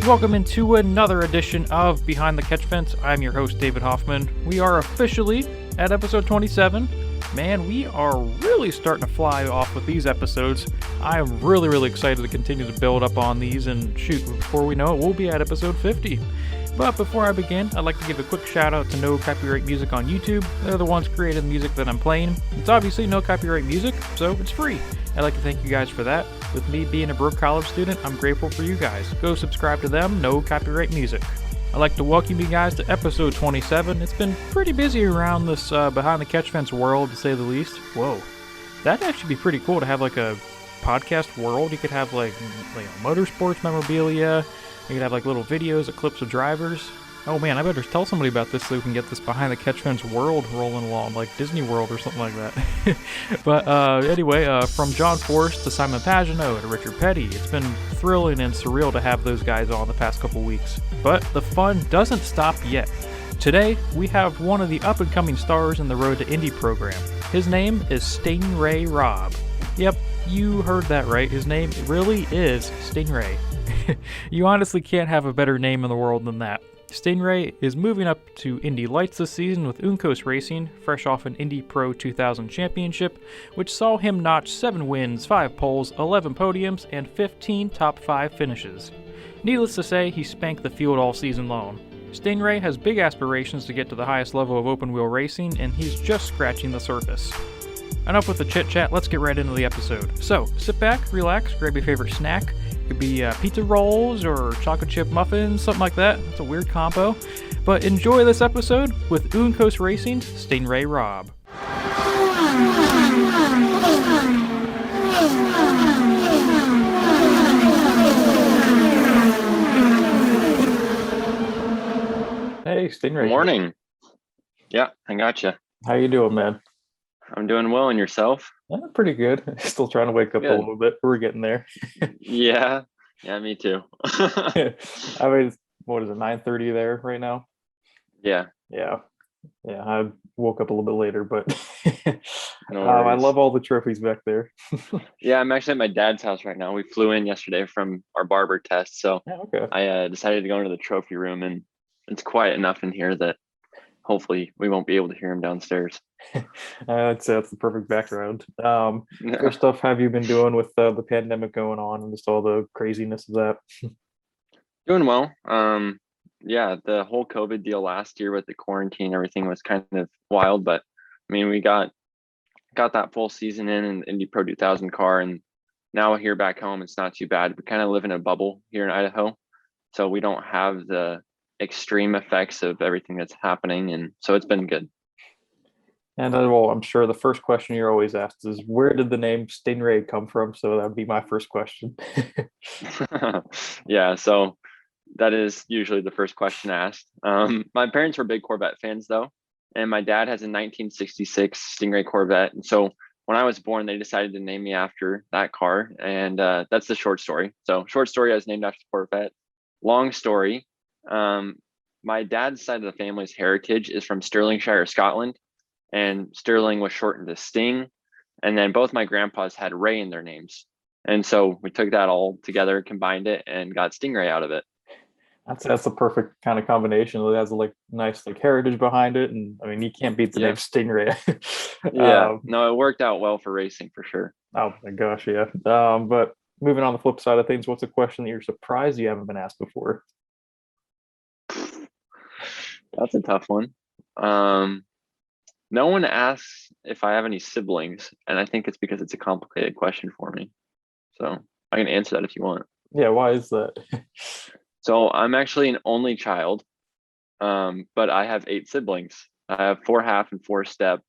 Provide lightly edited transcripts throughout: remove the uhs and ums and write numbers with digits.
Welcome into another edition of Behind the Catch Fence. I'm your host, David Hoffman. We are officially at episode 27. Man, we are really starting to fly off with these episodes. I am really excited to continue to build up on these, and shoot, before we know it, we'll be at episode 50. But before I begin, I'd like to give a quick shout out to No Copyright Music on YouTube. They're the ones creating the music that I'm playing. It's obviously no copyright music, so it's free. I'd like to thank you guys for that. With me being a broke college student, I'm grateful for you guys. Go subscribe to them, No Copyright Music. I'd like to welcome you guys to episode 27. It's been pretty busy around this Behind the Catch Fence world, to say the least. Whoa. That'd actually be pretty cool to have like a podcast world. You could have like motorsports memorabilia. You could have like little videos of clips of drivers. Oh man, I better tell somebody about this so we can get this Behind the Catch Fence world rolling along, like Disney World or something like that. But anyway, from John Forrest to Simon Pagino to Richard Petty, it's been thrilling and surreal to have those guys on the past couple weeks. But the fun doesn't stop yet. Today, we have one of the up-and-coming stars in the Road to Indy program. His name is Sting Ray Robb. Yep, you heard that right. His name really is Sting Ray. You honestly can't have a better name in the world than that. Sting Ray is moving up to Indy Lights this season with Uncos Racing, fresh off an Indy Pro 2000 championship, which saw him notch 7 wins, 5 poles, 11 podiums, and 15 top 5 finishes. Needless to say, he spanked the field all season long. Sting Ray has big aspirations to get to the highest level of open-wheel racing, and he's just scratching the surface. Enough with the chit-chat, let's get right into the episode. So, sit back, relax, grab your favorite snack. It could be pizza rolls or chocolate chip muffins, something like that. That's a weird combo. But enjoy this episode with Uncos Racing's Sting Ray Robb. Hey, Sting Ray. Good morning. Yeah, I got you. How you doing, man? I'm doing well, and yourself? Pretty good. Still trying to wake up a little bit. We're getting there. Yeah, me too. I mean, what is it, 9:30 there right now? Yeah. I woke up a little bit later, but No I worries. love all the trophies back there. Yeah, I'm actually at my dad's house right now. We flew in yesterday from our barber test, so Yeah, okay. I decided to go into the trophy room, and it's quiet enough in here that hopefully we won't be able to hear him downstairs. I'd say that's the perfect background. Yeah. What stuff have you been doing with the pandemic going on and just all the craziness of that? Doing well. Yeah, the whole COVID deal last year with the quarantine, everything was kind of wild, but I mean, we got that full season in the Indy Pro 2000 car, and now here back home, it's not too bad. We kind of live in a bubble here in Idaho, so we don't have the extreme effects of everything that's happening, and so it's been good. And well, I'm sure the first question you're always asked is, where did the name Sting Ray come from? So that would be my first question. Yeah, so that is usually the first question asked. My parents were big Corvette fans though, and my dad has a 1966 Stingray Corvette, and so when I was born, they decided to name me after that car, and that's the short story. So short story, I was named after the Corvette. Long story, my dad's side of the family's heritage is from Stirlingshire, Scotland, and Sterling was shortened to Sting, and then both my grandpas had Ray in their names, and so we took that all together, combined it, and got Stingray out of it. That's the perfect kind of combination. It has like nice like heritage behind it, and I mean you can't beat the name Sting Ray. Yeah, no, it worked out well for racing for sure. Oh my gosh, yeah. But moving on the flip side of things, what's a question that you're surprised you haven't been asked before? That's a tough one. No one asks if I have any siblings, and I think it's because it's a complicated question for me. So I can answer that if you want. Yeah, why is that? So I'm actually an only child, but I have 8 siblings. I have 4 half and 4 step,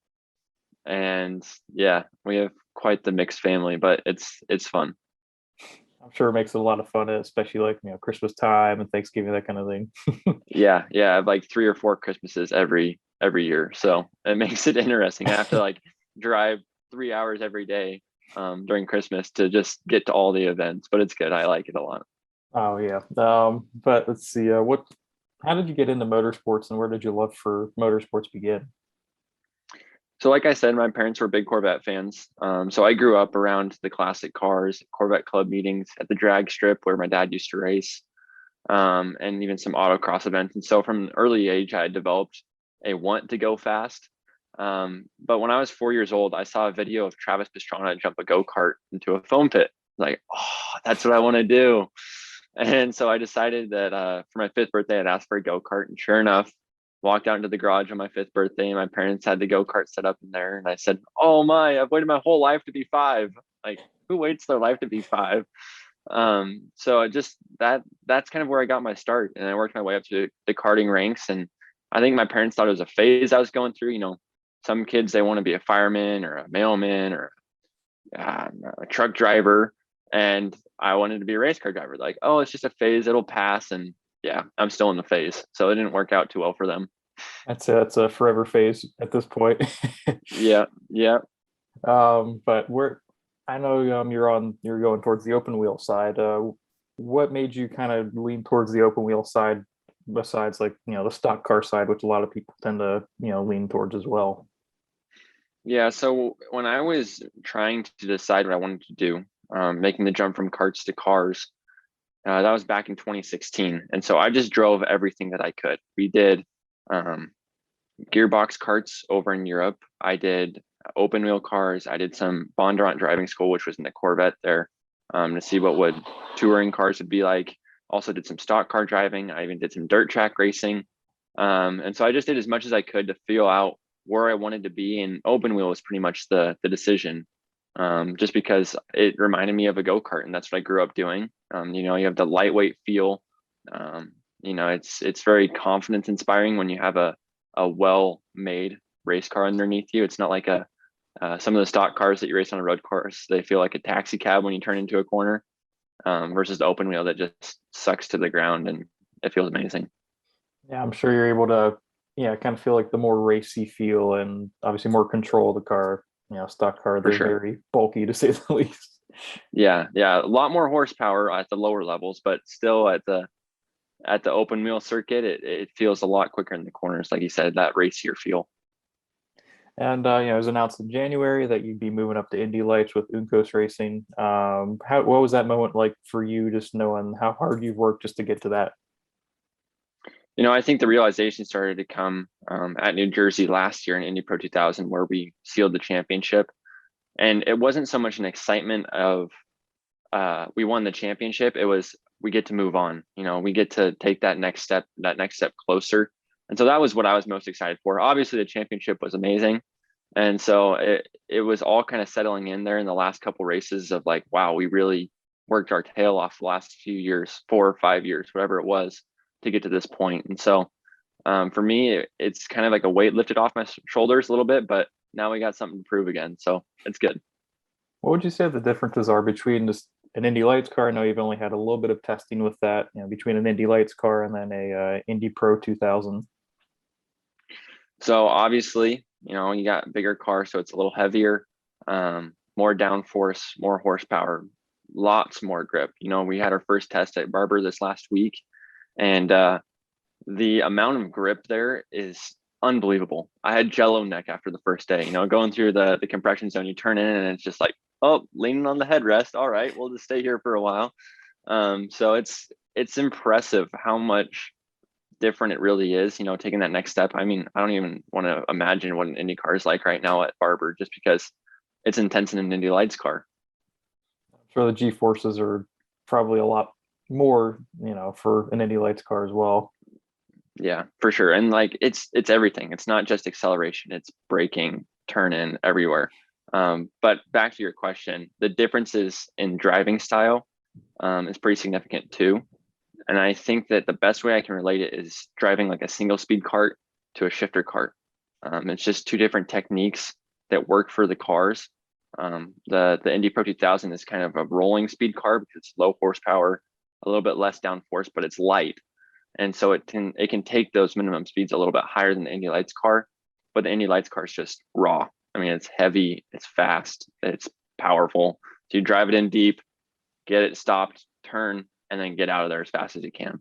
and yeah, we have quite the mixed family, but it's fun. I'm sure it makes it a lot of fun, especially like Christmas time and Thanksgiving, that kind of thing. Yeah, I have like 3 or 4 Christmases every year, so it makes it interesting. I have to like drive 3 hours every day during Christmas to just get to all the events, but it's good. I like it a lot. Oh yeah. But let's see. How did you get into motorsports, and where did your love for motorsports begin? So like I said, my parents were big Corvette fans. So I grew up around the classic cars, Corvette club meetings at the drag strip where my dad used to race. and even some autocross events. And so from an early age, I had developed a want to go fast. But when I was 4 years old, I saw a video of Travis Pastrana jump a go-kart into a foam pit. Like, oh, that's what I want to do. And so I decided that for my 5th birthday, I'd ask for a go-kart. And sure enough, walked out into the garage on my 5th birthday, and my parents had the go-kart set up in there. And I said, oh my, I've waited my whole life to be 5. Like, who waits their life to be 5? So I just that's kind of where I got my start, and I worked my way up to the karting ranks. And I think my parents thought it was a phase I was going through. Some kids, they want to be a fireman or a mailman or a truck driver, and I wanted to be a race car driver. Like, oh, it's just a phase, it'll pass. And yeah, I'm still in the phase, so it didn't work out too well for them. That's a forever phase at this point. Yeah, yeah. But I know you're going towards the open wheel side. What made you kind of lean towards the open wheel side besides, like, the stock car side, which a lot of people tend to, lean towards as well? Yeah, so when I was trying to decide what I wanted to do, making the jump from karts to cars, that was back in 2016. And so I just drove everything that I could. We did gearbox karts over in Europe. I did open wheel cars. I did some Bondurant driving school, which was in the Corvette there, to see what touring cars would be like. Also did some stock car driving. I even did some dirt track racing. And so I just did as much as I could to feel out where I wanted to be. And open wheel was pretty much the decision, just because it reminded me of a go-kart, and that's what I grew up doing. You have the lightweight feel. It's very confidence inspiring when you have a well-made race car underneath you. It's not like some of the stock cars that you race on a road course. They feel like a taxi cab when you turn into a corner, versus the open wheel that just sucks to the ground, and it feels amazing. Yeah, I'm sure you're able to, kind of feel like the more racy feel and obviously more control of the car. Stock car, For they're sure. very bulky, to say the least. Yeah, a lot more horsepower at the lower levels, but still at the open wheel circuit, it feels a lot quicker in the corners, like you said, that racier feel. And it was announced in January that you'd be moving up to Indy Lights with Uncos Racing. What was that moment like for you, just knowing how hard you've worked just to get to that? I think the realization started to come at New Jersey last year in Indy Pro 2000, where we sealed the championship. And it wasn't so much an excitement of we won the championship. It was, we get to move on. We get to take that next step closer. And so that was what I was most excited for. Obviously, the championship was amazing. And so it was all kind of settling in there in the last couple races of like, wow, we really worked our tail off the last few years, 4 or 5 years, whatever it was, to get to this point. And so for me, it's kind of like a weight lifted off my shoulders a little bit, but now we got something to prove again. So it's good. What would you say the differences are between just an Indy Lights car? I know you've only had a little bit of testing with that, between an Indy Lights car and then a Indy Pro 2000. So obviously, you got a bigger car, so it's a little heavier, more downforce, more horsepower, lots more grip. We had our first test at Barber this last week, and the amount of grip there is unbelievable. I had jello neck after the first day, going through the compression zone. You turn in and it's just like, oh, leaning on the headrest. All right, we'll just stay here for a while. So it's impressive how much different it really is, taking that next step. I mean, I don't even want to imagine what an Indy car is like right now at Barber, just because it's intense in an Indy Lights car. I'm sure the G forces are probably a lot more, for an Indy Lights car as well. Yeah, for sure. And like it's everything. It's not just acceleration, it's braking, turn in, everywhere. But back to your question, the differences in driving style is pretty significant too. And I think that the best way I can relate it is driving like a single speed kart to a shifter kart. It's just two different techniques that work for the cars. The Indy Pro 2000 is kind of a rolling speed car because it's low horsepower, a little bit less downforce, but it's light. And so it can take those minimum speeds a little bit higher than the Indy Lights car, but the Indy Lights car is just raw. I mean, it's heavy, it's fast, it's powerful. So you drive it in deep, get it stopped, turn, and then get out of there as fast as you can.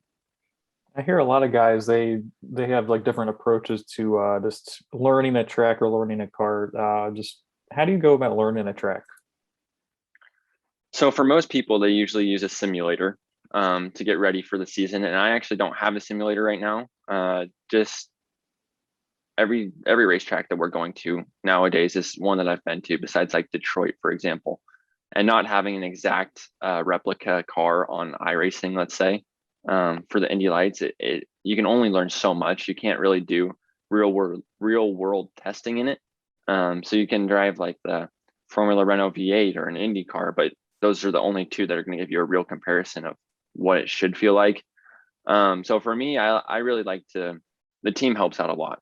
I hear a lot of guys, they have like different approaches to just learning a track or learning a car. Just how do you go about learning a track? So for most people, they usually use a simulator. to get ready for the season. And I actually don't have a simulator right now. Just every racetrack that we're going to nowadays is one that I've been to, besides like Detroit, for example. And not having an exact replica car on iRacing, let's say, for the Indy Lights, you can only learn so much. You can't really do real world testing in it. So you can drive like the Formula Renault V8 or an IndyCar, but those are the only two that are going to give you a real comparison of what it should feel like. So for me, I really like the team helps out a lot.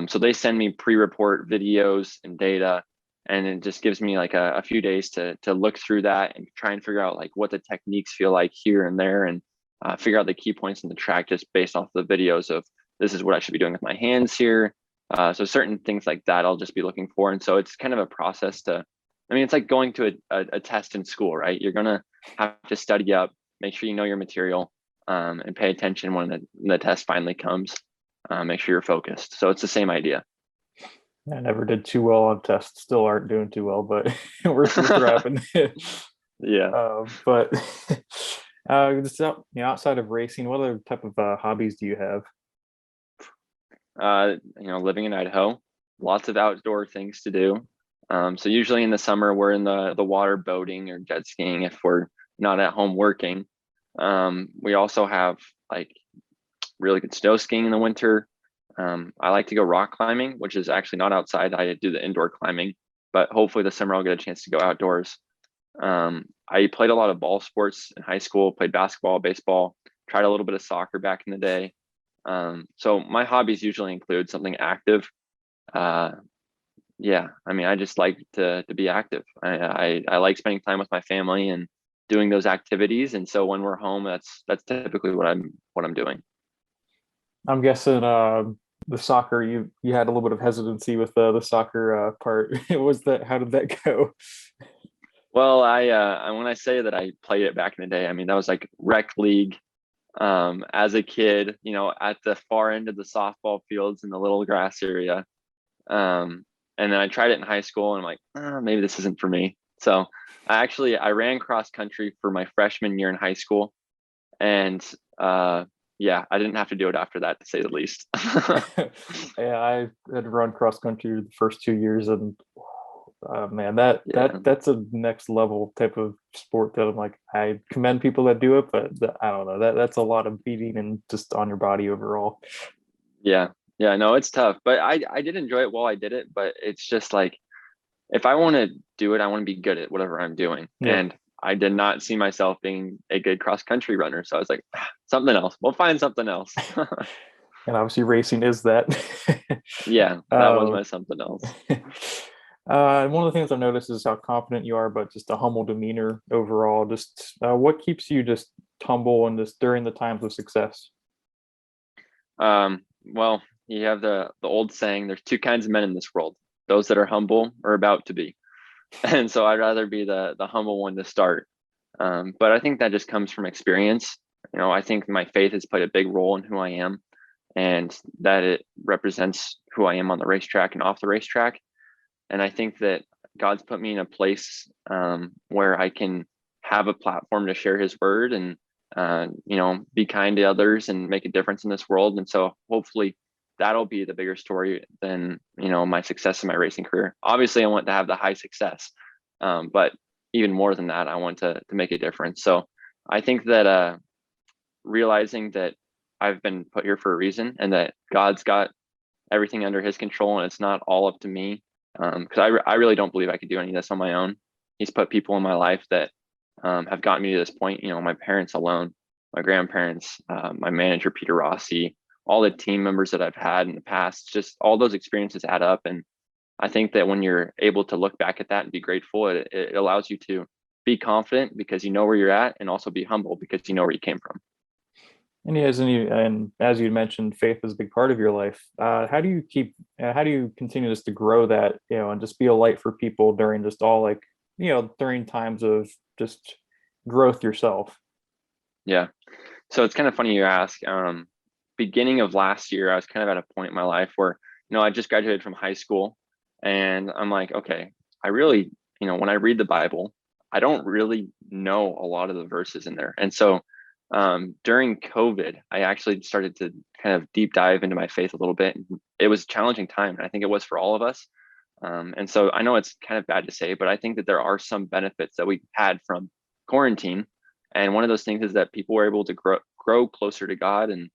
So they send me pre-report videos and data, and it just gives me like a few days to look through that and try and figure out like what the techniques feel like here and there, and figure out the key points in the track just based off the videos of this is what I should be doing with my hands here. So certain things like that I'll just be looking for. And so it's kind of a process it's like going to a test in school, right? You're gonna have to study up, make sure you know your material, and pay attention when the test finally comes. Make sure you're focused. So it's the same idea. I never did too well on tests. Still aren't doing too well, but we're thriving. Yeah. But just outside of racing, what other type of hobbies do you have? Living in Idaho, lots of outdoor things to do. So usually in the summer, we're in the water boating or jet skiing if we're not at home working. We also have like really good snow skiing in the winter. I like to go rock climbing, which is actually not outside. I do the indoor climbing, but hopefully this summer I'll get a chance to go outdoors. I played a lot of ball sports in high school, played basketball, baseball, tried a little bit of soccer back in the day. So my hobbies usually include something active. I just like to be active. I like spending time with my family and doing those activities. And so when we're home, that's typically what I'm doing. I'm guessing the soccer, you had a little bit of hesitancy with the soccer part. How did that go? Well, when I say that I played it back in the day, that was like rec league. As a kid, at the far end of the softball fields in the little grass area. And then I tried it in high school and I'm like, maybe this isn't for me. So I ran cross country for my freshman year in high school. And I didn't have to do it after that, to say the least. Yeah, I had to run cross country the first 2 years, and man, that's a next level type of sport that I'm like, I commend people that do it, but I don't know, that's a lot of beating and just on your body overall. Yeah, no, it's tough, but I did enjoy it while I did it. But it's just like, if I want to do it, I want to be good at whatever I'm doing. Yeah. And I did not see myself being a good cross country runner. So I was like, something else. We'll find something else. And obviously racing is that. Yeah, that was my something else. One of the things I've noticed is how confident you are, but just a humble demeanor overall. Just what keeps you just humble and just during the times of success? Well, you have the old saying, there's two kinds of men in this world, those that are humble or about to be. And so I'd rather be the humble one to start. But I think that just comes from experience. I think my faith has played a big role in who I am, and that it represents who I am on the racetrack and off the racetrack. And I think that God's put me in a place where I can have a platform to share his word and, be kind to others and make a difference in this world. And so hopefully that'll be the bigger story than, my success in my racing career. Obviously I want to have the high success, but even more than that, I want to make a difference. So I think that realizing that I've been put here for a reason and that God's got everything under his control and it's not all up to me. Because I really don't believe I could do any of this on my own. He's put people in my life that have gotten me to this point. My parents alone, my grandparents, my manager, Peter Rossi, all the team members that I've had in the past, just all those experiences add up. And I think that when you're able to look back at that and be grateful, it allows you to be confident because you know where you're at, and also be humble because you know where you came from. And as you mentioned, faith is a big part of your life. How do you continue just to grow that, and just be a light for people during just all during times of just growth yourself? Yeah. So it's kind of funny you ask. Beginning of last year, I was kind of at a point in my life where, I just graduated from high school, and I'm like, okay, I really, when I read the Bible, I don't really know a lot of the verses in there. And so During COVID, I actually started to kind of deep dive into my faith a little bit. It was a challenging time, and I think it was for all of us. And so I know it's kind of bad to say, but I think that there are some benefits that we had from quarantine. And one of those things is that people were able to grow closer to God, and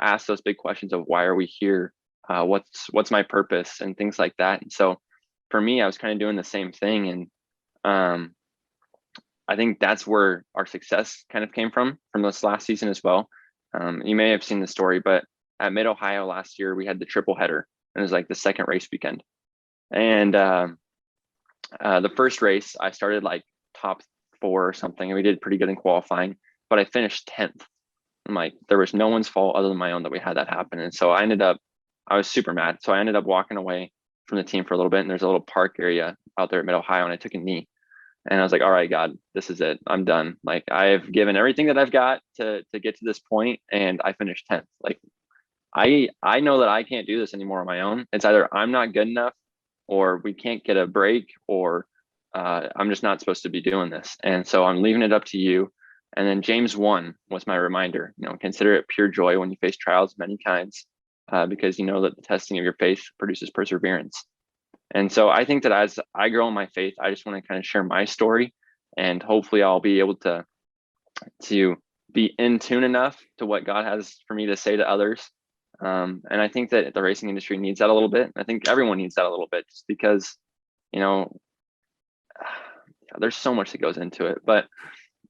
ask those big questions of why are we here, what's my purpose, and things like that. And so for me, I was kind of doing the same thing, and um, I think that's where our success kind of came from this last season as well. You may have seen the story, but at Mid Ohio last year, we had the triple header, and it was like the second race weekend. And the first race, I started like top 4 or something, and we did pretty good in qualifying, but I finished 10th. I'm like, there was no one's fault other than my own that we had that happen. And so I was super mad. So I ended up walking away from the team for a little bit, and there's a little park area out there at Mid Ohio, and I took a knee. And I was like, all right, God, this is it. I'm done. Like, I've given everything that I've got to get to this point, and I finished 10th. Like, I know that I can't do this anymore on my own. It's either I'm not good enough, or we can't get a break, or I'm just not supposed to be doing this. And so I'm leaving it up to you. And then James 1 was my reminder, consider it pure joy when you face trials of many kinds, because you know that the testing of your faith produces perseverance. And so I think that as I grow in my faith, I just want to kind of share my story, and hopefully I'll be able to be in tune enough to what God has for me to say to others. And I think that the racing industry needs that a little bit. I think everyone needs that a little bit, just because, there's so much that goes into it, but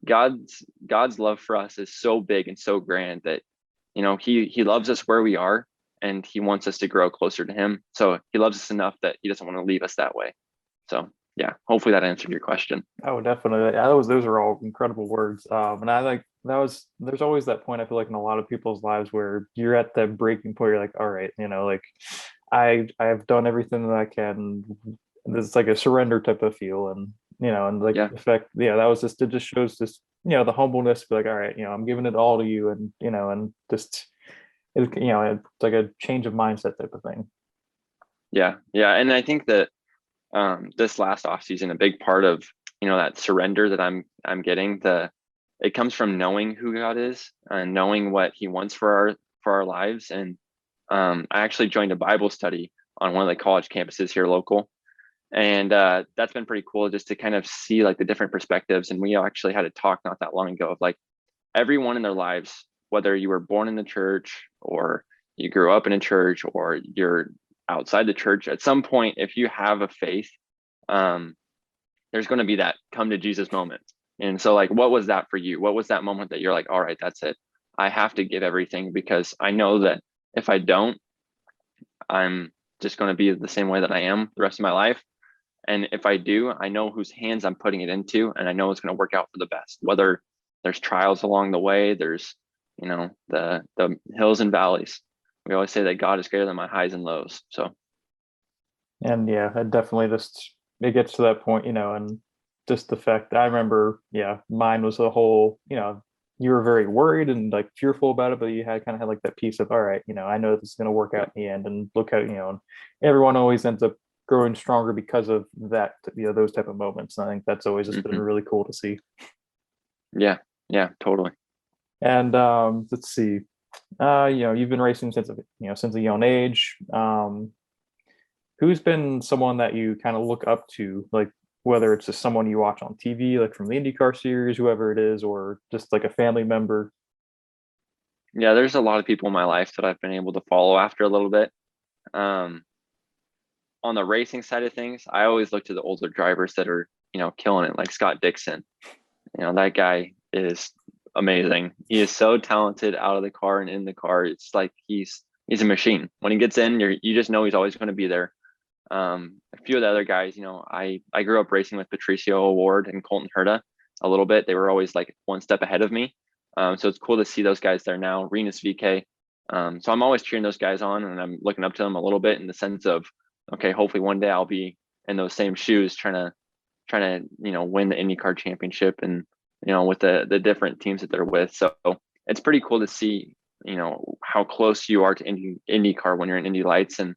God's love for us is so big and so grand that, he loves us where we are, and he wants us to grow closer to him. So he loves us enough that he doesn't want to leave us that way. So yeah, hopefully that answered your question. Oh, definitely. Those are all incredible words. And I like there's always that point, I feel like, in a lot of people's lives where you're at that breaking point. You're like, all right, like I've done everything that I can. It's like a surrender type of feel. And, and like Yeah. the fact, that was it just shows this, the humbleness, be like, all right, I'm giving it all to you. And, and just, it's like a change of mindset type of thing. Yeah. And I think that this last off season, a big part of, that surrender that I'm getting, it comes from knowing who God is and knowing what he wants for our lives. And I actually joined a Bible study on one of the college campuses here local. And that's been pretty cool, just to kind of see like the different perspectives. And we actually had a talk not that long ago of like everyone in their lives, whether you were born in the church, or you grew up in a church, or you're outside the church, at some point, if you have a faith, there's going to be that come to Jesus moment. And so like, what was that for you? What was that moment that you're like, all right, that's it. I have to give everything, because I know that if I don't, I'm just going to be the same way that I am the rest of my life. And if I do, I know whose hands I'm putting it into, and I know it's going to work out for the best. Whether there's trials along the way, there's, the hills and valleys. We always say that God is greater than my highs and lows. So. And yeah, it definitely it gets to that point, and just the fact that I remember, mine was the whole, you were very worried and like fearful about it, but you kind of had like that piece of, all right, I know this is going to work out in the end, and look how, and everyone always ends up growing stronger because of that, those type of moments. And I think that's always just been really cool to see. Yeah, totally. And let's see, you've been racing since a young age. Who's been someone that you kind of look up to, like whether it's just someone you watch on TV, like from the IndyCar series, whoever it is, or just like a family member? Yeah, there's a lot of people in my life that I've been able to follow after a little bit. On the racing side of things, I always look to the older drivers that are, killing it, like Scott Dixon. That guy is amazing. He is so talented out of the car and in the car. It's like he's a machine. When he gets in, you just know he's always going to be there. A few of the other guys, I grew up racing with Patricio Award and Colton Herta a little bit. They were always like one step ahead of me. So it's cool to see those guys there now. Renus VK. So I'm always cheering those guys on, and I'm looking up to them a little bit in the sense of, okay, hopefully one day I'll be in those same shoes, trying to win the IndyCar championship, and with the different teams that they're with. So it's pretty cool to see how close you are to IndyCar when you're in Indy Lights, and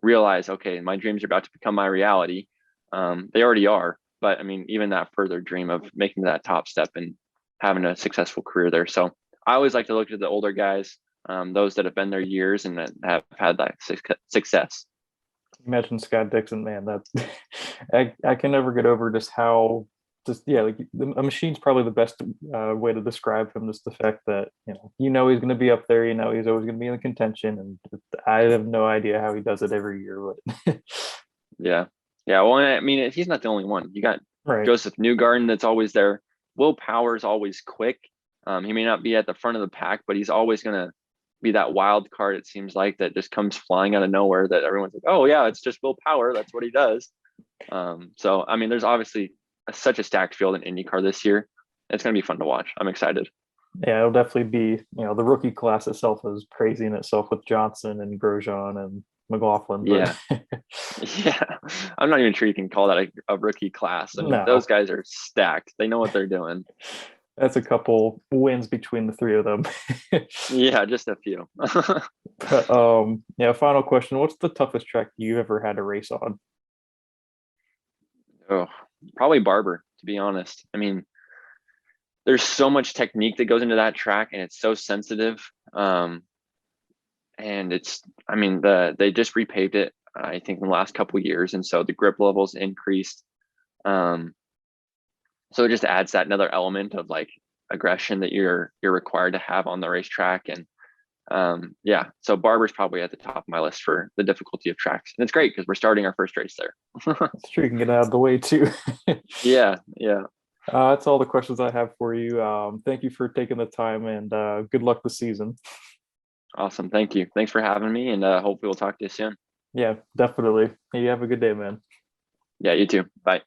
realize, okay, my dreams are about to become my reality. They already are, but I mean, even that further dream of making that top step and having a successful career there. So I always like to look at the older guys, those that have been there years and that have had that success. Imagine Scott Dixon, man. That I can never get over just how like a machine's probably the best way to describe him. Just the fact that he's going to be up there. He's always going to be in the contention, and I have no idea how he does it every year. But yeah. Well, I mean, he's not the only one. You got right. Joseph Newgarden that's always there. Will Power's always quick. He may not be at the front of the pack, but he's always going to be that wild card, it seems like, that just comes flying out of nowhere that everyone's like, oh yeah, it's just Will Power. That's what he does. So, I mean, there's obviously such a stacked field in IndyCar this year. It's going to be fun to watch. I'm excited. Yeah, it'll definitely be, the rookie class itself is crazy in itself with Johnson and Grosjean and McLaughlin. But... Yeah. I'm not even sure you can call that a rookie class. I mean, those guys are stacked. They know what they're doing. That's a couple wins between the three of them. Yeah, just a few. But, final question. What's the toughest track you ever had to race on? Oh, probably Barber, to be honest. I mean, there's so much technique that goes into that track, and it's so sensitive. And they just repaved it, I think, in the last couple of years, and so the grip levels increased. So it just adds that another element of like aggression that you're required to have on the racetrack. And so Barber's probably at the top of my list for the difficulty of tracks. And it's great because we're starting our first race there. That's true. You can get out of the way too. Yeah. That's all the questions I have for you. Thank you for taking the time, and good luck this season. Awesome. Thank you. Thanks for having me, and hopefully we'll talk to you soon. Yeah, definitely. You have a good day, man. Yeah, you too. Bye.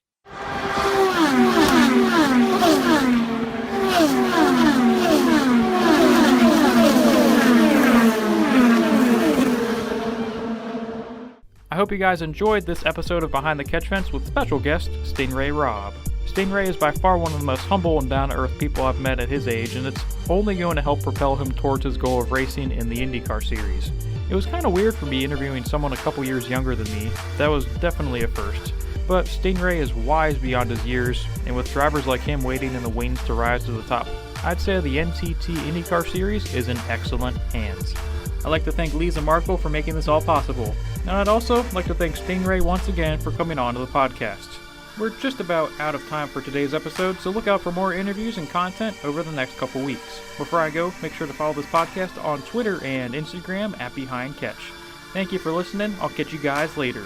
I hope you guys enjoyed this episode of Behind the Catch Fence with special guest Sting Ray Robb. Sting Ray is by far one of the most humble and down-to-earth people I've met at his age, and it's only going to help propel him towards his goal of racing in the IndyCar series. It was kind of weird for me interviewing someone a couple years younger than me. That was definitely a first. But Sting Ray is wise beyond his years, and with drivers like him waiting in the wings to rise to the top, I'd say the NTT IndyCar series is in excellent hands. I'd like to thank Lisa Markle for making this all possible, and I'd also like to thank Sting Ray once again for coming on to the podcast. We're just about out of time for today's episode, so look out for more interviews and content over the next couple weeks. Before I go, make sure to follow this podcast on Twitter and Instagram at Behind Catch. Thank you for listening. I'll catch you guys later.